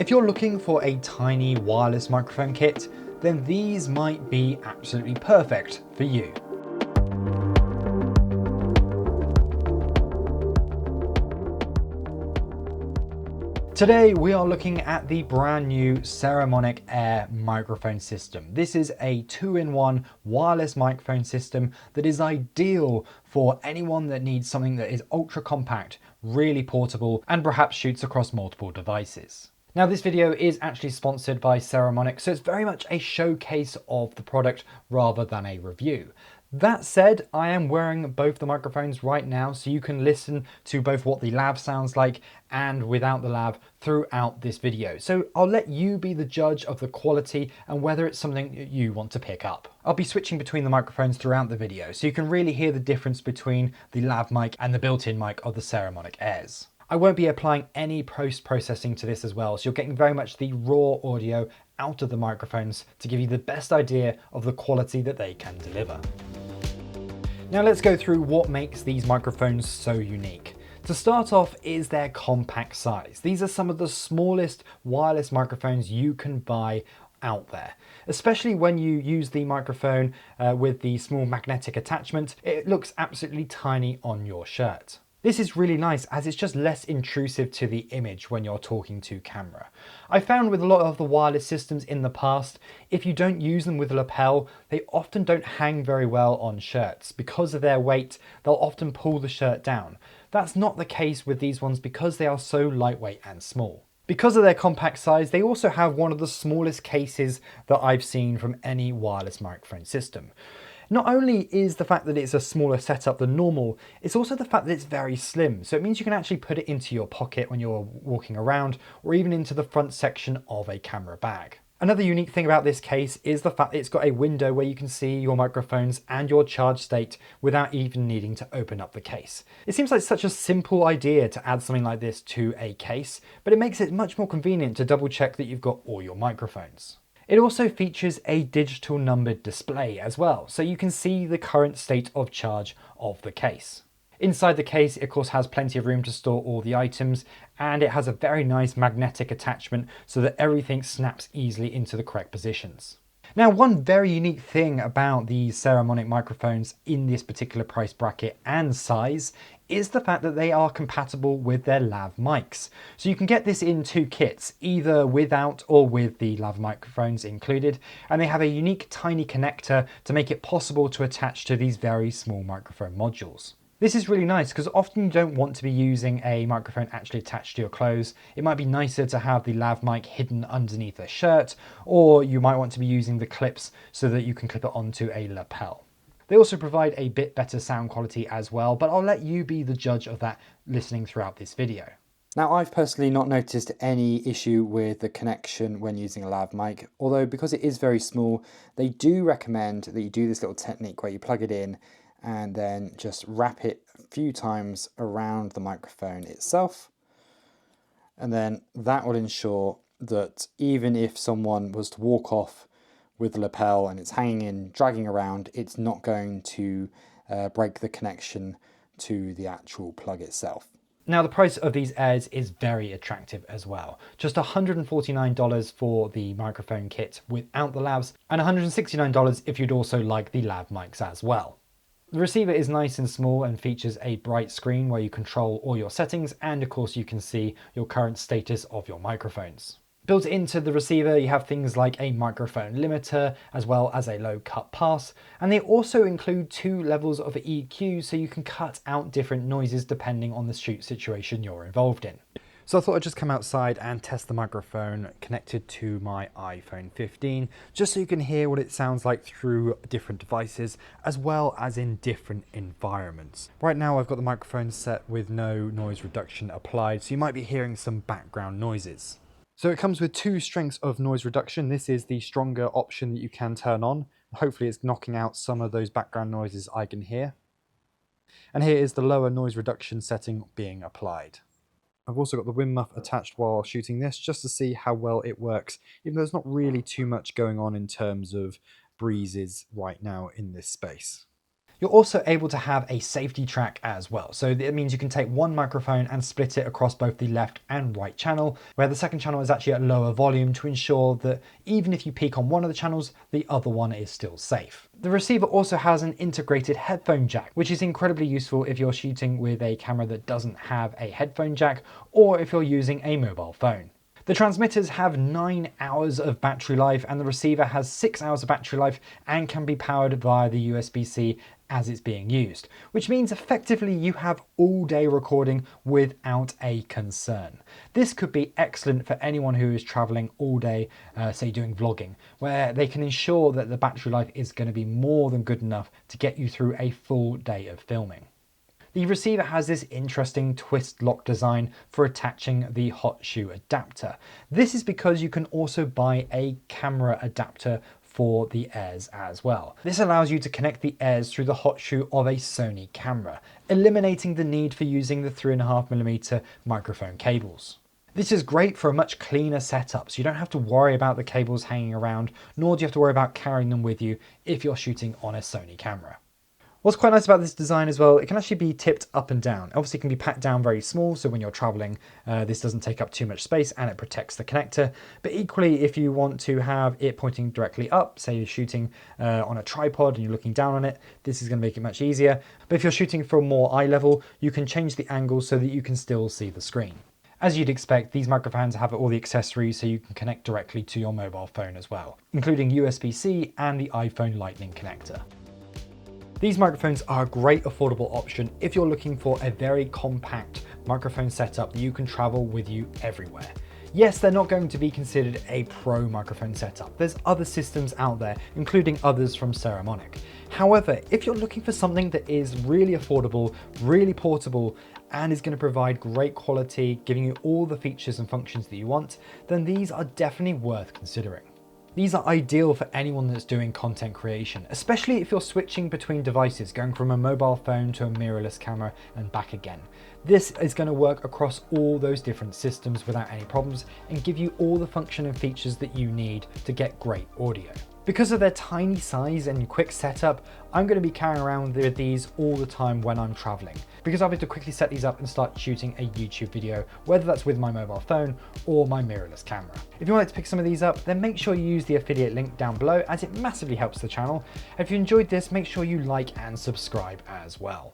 If you're looking for a tiny wireless microphone kit, then these might be absolutely perfect for you. Today we are looking at the brand new Saramonic Air microphone system. This is a 2-in-1 wireless microphone system that is ideal for anyone that needs something that is ultra compact, really portable, and perhaps shoots across multiple devices. Now this video is actually sponsored by Saramonic, so it's very much a showcase of the product rather than a review. That said, I am wearing both the microphones right now, so you can listen to both what the lav sounds like and without the lav throughout this video. So I'll let you be the judge of the quality and whether it's something you want to pick up. I'll be switching between the microphones throughout the video, so you can really hear the difference between the lav mic and the built-in mic of the Saramonic Airs. I won't be applying any post-processing to this as well, so you're getting very much the raw audio out of the microphones to give you the best idea of the quality that they can deliver. Now let's go through what makes these microphones so unique. To start off is their compact size. These are some of the smallest wireless microphones you can buy out there, especially when you use the microphone with the small magnetic attachment. It looks absolutely tiny on your shirt. This is really nice as it's just less intrusive to the image when you're talking to camera. I found with a lot of the wireless systems in the past, if you don't use them with a lapel, they often don't hang very well on shirts. Because of their weight, they'll often pull the shirt down. That's not the case with these ones because they are so lightweight and small. Because of their compact size, they also have one of the smallest cases that I've seen from any wireless microphone system. Not only is the fact that it's a smaller setup than normal, it's also the fact that it's very slim. So it means you can actually put it into your pocket when you're walking around or even into the front section of a camera bag. Another unique thing about this case is the fact that it's got a window where you can see your microphones and your charge state without even needing to open up the case. It seems like such a simple idea to add something like this to a case, but it makes it much more convenient to double check that you've got all your microphones. It also features a digital numbered display as well, so you can see the current state of charge of the case. Inside the case, it of course has plenty of room to store all the items, and it has a very nice magnetic attachment so that everything snaps easily into the correct positions. Now, one very unique thing about these Saramonic microphones in this particular price bracket and size is the fact that they are compatible with their lav mics. So you can get this in two kits, either without or with the lav microphones included, and they have a unique tiny connector to make it possible to attach to these very small microphone modules. This is really nice because often you don't want to be using a microphone actually attached to your clothes. It might be nicer to have the lav mic hidden underneath a shirt, or you might want to be using the clips so that you can clip it onto a lapel. They also provide a bit better sound quality as well, but I'll let you be the judge of that listening throughout this video. Now, I've personally not noticed any issue with the connection when using a lav mic, although because it is very small, they do recommend that you do this little technique where you plug it in and then just wrap it a few times around the microphone itself. And then that will ensure that even if someone was to walk off with the lapel and it's hanging in, dragging around, it's not going to break the connection to the actual plug itself. Now the price of these Airs is very attractive as well. Just $149 for the microphone kit without the lavs, and $169 if you'd also like the lav mics as well. The receiver is nice and small and features a bright screen where you control all your settings, and of course you can see your current status of your microphones. Built into the receiver, you have things like a microphone limiter as well as a low cut pass, and they also include 2 levels of EQ so you can cut out different noises depending on the shoot situation you're involved in. So I thought I'd just come outside and test the microphone connected to my iPhone 15, just so you can hear what it sounds like through different devices, as well as in different environments. Right now I've got the microphone set with no noise reduction applied, so you might be hearing some background noises. So it comes with 2 strengths of noise reduction. This is the stronger option that you can turn on. Hopefully it's knocking out some of those background noises I can hear. And here is the lower noise reduction setting being applied. I've also got the wind muff attached while shooting this, just to see how well it works, even though there's not really too much going on in terms of breezes right now in this space. You're also able to have a safety track as well. So it means you can take one microphone and split it across both the left and right channel, where the second channel is actually at lower volume to ensure that even if you peak on one of the channels, the other one is still safe. The receiver also has an integrated headphone jack, which is incredibly useful if you're shooting with a camera that doesn't have a headphone jack, or if you're using a mobile phone. The transmitters have 9 hours of battery life and the receiver has 6 hours of battery life and can be powered via the USB-C as it's being used, which means effectively you have all day recording without a concern. This could be excellent for anyone who is traveling all day, say doing vlogging, where they can ensure that the battery life is going to be more than good enough to get you through a full day of filming. The receiver has this interesting twist lock design for attaching the hot shoe adapter. This is because you can also buy a camera adapter for the airs as well. This allows you to connect the airs through the hot shoe of a Sony camera, eliminating the need for using the 3.5mm microphone cables. This is great for a much cleaner setup, so you don't have to worry about the cables hanging around, nor do you have to worry about carrying them with you if you're shooting on a Sony camera. What's quite nice about this design as well, it can actually be tipped up and down. Obviously it can be packed down very small, so when you're traveling, this doesn't take up too much space and it protects the connector. But equally, if you want to have it pointing directly up, say you're shooting on a tripod and you're looking down on it, this is going to make it much easier. But if you're shooting from more eye level, you can change the angle so that you can still see the screen. As you'd expect, these microphones have all the accessories so you can connect directly to your mobile phone as well, including USB-C and the iPhone Lightning connector. These microphones are a great affordable option if you're looking for a very compact microphone setup that you can travel with you everywhere. Yes, they're not going to be considered a pro microphone setup. There's other systems out there, including others from SMALLRIG. However, if you're looking for something that is really affordable, really portable, and is going to provide great quality, giving you all the features and functions that you want, then these are definitely worth considering. These are ideal for anyone that's doing content creation, especially if you're switching between devices, going from a mobile phone to a mirrorless camera and back again. This is going to work across all those different systems without any problems and give you all the function and features that you need to get great audio. Because of their tiny size and quick setup, I'm going to be carrying around with these all the time when I'm traveling, because I'll be able to quickly set these up and start shooting a YouTube video, whether that's with my mobile phone or my mirrorless camera. If you want to pick some of these up, then make sure you use the affiliate link down below as it massively helps the channel. And if you enjoyed this, make sure you like and subscribe as well.